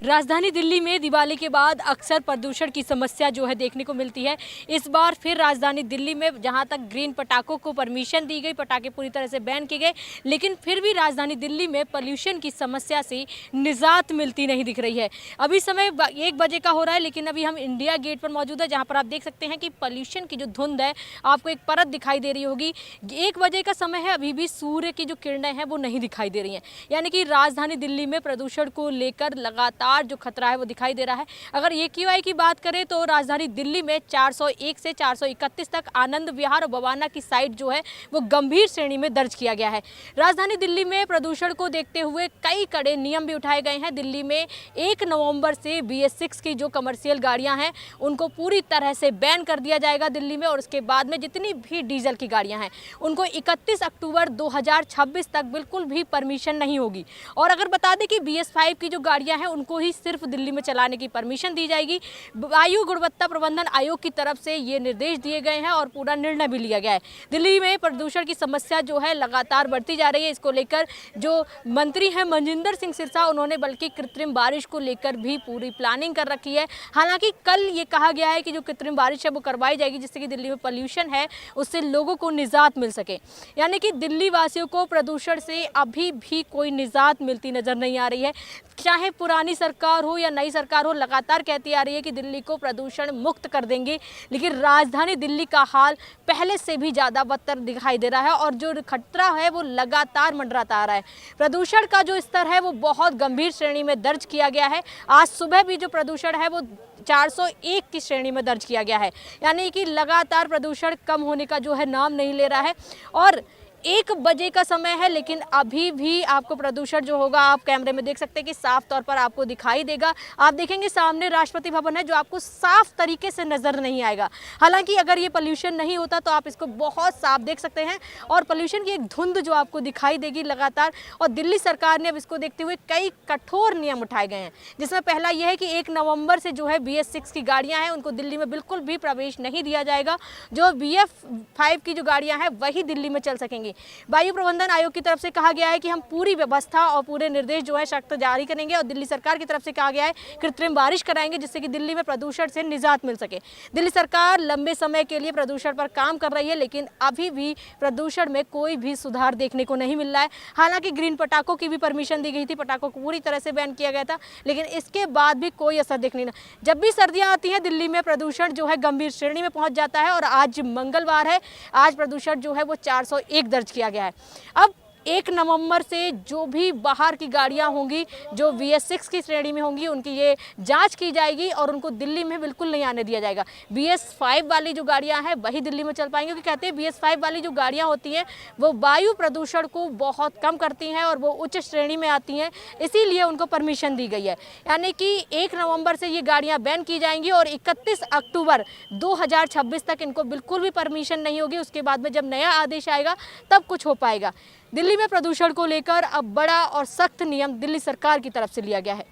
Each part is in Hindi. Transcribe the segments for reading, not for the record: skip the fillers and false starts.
राजधानी दिल्ली में दिवाली के बाद अक्सर प्रदूषण की समस्या जो है देखने को मिलती है। इस बार फिर राजधानी दिल्ली में जहां तक ग्रीन पटाखों को परमिशन दी गई, पटाखे पूरी तरह से बैन किए गए, लेकिन फिर भी राजधानी दिल्ली में पोल्यूशन की समस्या से निजात मिलती नहीं दिख रही है। अभी समय 1 बजे का हो रहा है, लेकिन अभी हम इंडिया गेट पर मौजूद है, जहाँ पर आप देख सकते हैं कि पोल्यूशन की जो धुंध है आपको एक परत दिखाई दे रही होगी। 1 बजे का समय है, अभी भी सूर्य की जो किरणें हैं वो नहीं दिखाई दे रही हैं, यानी कि राजधानी दिल्ली में प्रदूषण को लेकर लगातार जो खतरा है वो दिखाई दे रहा है। अगर AQI की बात करें तो राजधानी दिल्ली में 401 से 431 तक आनंद विहार और बवाना की साइड जो है वो गंभीर श्रेणी में दर्ज किया गया है। राजधानी दिल्ली में प्रदूषण को देखते हुए कई कड़े नियम भी उठाए गए हैं। दिल्ली में 1 नवंबर से BS6 की जो कमर्शियल गाड़ियां हैं उनको पूरी तरह से बैन कर दिया जाएगा दिल्ली में, और उसके बाद में जितनी भी डीजल की गाड़ियां हैं उनको 31 अक्टूबर 2026 तक बिल्कुल भी परमिशन नहीं होगी। और अगर बता दें कि BS5 की जो गाड़ियां हैं उनको ही सिर्फ दिल्ली में चलाने की परमिशन दी जाएगी। वायु गुणवत्ता प्रबंधन आयोग की तरफ से ये निर्देश दिए गए हैं और पूरा निर्णय भी लिया गया है। दिल्ली में प्रदूषण की समस्या जो है लगातार बढ़ती जा रही है। इसको लेकर जो मंत्री हैं मनजिंदर सिंह सिरसा, उन्होंने बल्कि कृत्रिम बारिश को लेकर भी पूरी प्लानिंग कर रखी है। हालांकि कल ये कहा गया है कि जो कृत्रिम बारिश है वो करवाई जाएगी, जिससे कि दिल्ली में पोल्यूशन है उससे लोगों को निजात मिल सके। यानी कि दिल्ली वासियों को प्रदूषण से अभी भी कोई निजात मिलती नजर नहीं आ रही है। चाहे पुरानी सरकार हो या नई सरकार हो, लगातार कहती आ रही है कि दिल्ली को प्रदूषण मुक्त कर देंगे, लेकिन राजधानी दिल्ली का हाल पहले से भी ज़्यादा बदतर दिखाई दे रहा है और जो खतरा है वो लगातार मंडराता आ रहा है। प्रदूषण का जो स्तर है वो बहुत गंभीर श्रेणी में दर्ज किया गया है। आज सुबह भी जो प्रदूषण है वो 401 की श्रेणी में दर्ज किया गया है, यानी कि लगातार प्रदूषण कम होने का जो है नाम नहीं ले रहा है। और 1 बजे का समय है, लेकिन अभी भी आपको प्रदूषण जो होगा आप कैमरे में देख सकते हैं कि साफ तौर पर आपको दिखाई देगा। आप देखेंगे सामने राष्ट्रपति भवन है जो आपको साफ तरीके से नजर नहीं आएगा। हालांकि अगर ये पोल्यूशन नहीं होता तो आप इसको बहुत साफ देख सकते हैं और पोल्यूशन की एक धुंध जो आपको दिखाई देगी लगातार। और दिल्ली सरकार ने अब इसको देखते हुए कई कठोर नियम उठाए गए हैं, जिसमें पहला यह है कि 1 नवंबर से जो है BS6 की गाड़ियां हैं उनको दिल्ली में बिल्कुल भी प्रवेश नहीं दिया जाएगा। जो BS5 की जो गाड़ियां हैं वही दिल्ली में चल सकेंगी। वायु प्रबंधन आयोग की तरफ से कहा गया है कि हम पूरी व्यवस्था और पूरे निर्देश जो है सख्त जारी करेंगे, और दिल्ली सरकार की तरफ से कहा गया है कृत्रिम बारिश कराएंगे, जिससे कि दिल्ली में प्रदूषण से निजात मिल सके। दिल्ली सरकार लंबे समय के लिए प्रदूषण पर काम कर रही है, लेकिन अभी भी प्रदूषण में कोई भी सुधार देखने को नहीं मिल रहा है। हालांकि ग्रीन पटाखों की भी परमिशन दी गई थी, पटाखों को पूरी तरह से बैन किया गया था, लेकिन इसके बाद भी कोई असर देखने नहीं। जब भी सर्दियां आती हैं दिल्ली में प्रदूषण जो है गंभीर श्रेणी में पहुंच जाता है, और आज मंगलवार है, आज प्रदूषण जो है वो 401 दर्ज किया गया है। अब 1 नवंबर से जो भी बाहर की गाड़ियां होंगी जो BS6 की श्रेणी में होंगी उनकी ये जांच की जाएगी और उनको दिल्ली में बिल्कुल नहीं आने दिया जाएगा। BS5 वाली जो गाड़ियां हैं वही दिल्ली में चल पाएंगी, क्योंकि कहते हैं BS5 वाली जो गाड़ियां होती हैं वो वायु प्रदूषण को बहुत कम करती हैं और वो उच्च श्रेणी में आती हैं, इसीलिए उनको परमिशन दी गई है। यानी कि 1 नवंबर से ये गाड़ियाँ बैन की जाएंगी और 31 अक्टूबर 2026 तक इनको बिल्कुल भी परमिशन नहीं होगी। उसके बाद में जब नया आदेश आएगा तब कुछ हो पाएगा। दिल्ली में प्रदूषण को लेकर अब बड़ा और सख्त नियम दिल्ली सरकार की तरफ से लिया गया है।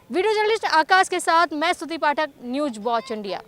वीडियो जर्नलिस्ट आकाश के साथ मैं स्तुति पाठक, न्यूज़ वॉच इंडिया।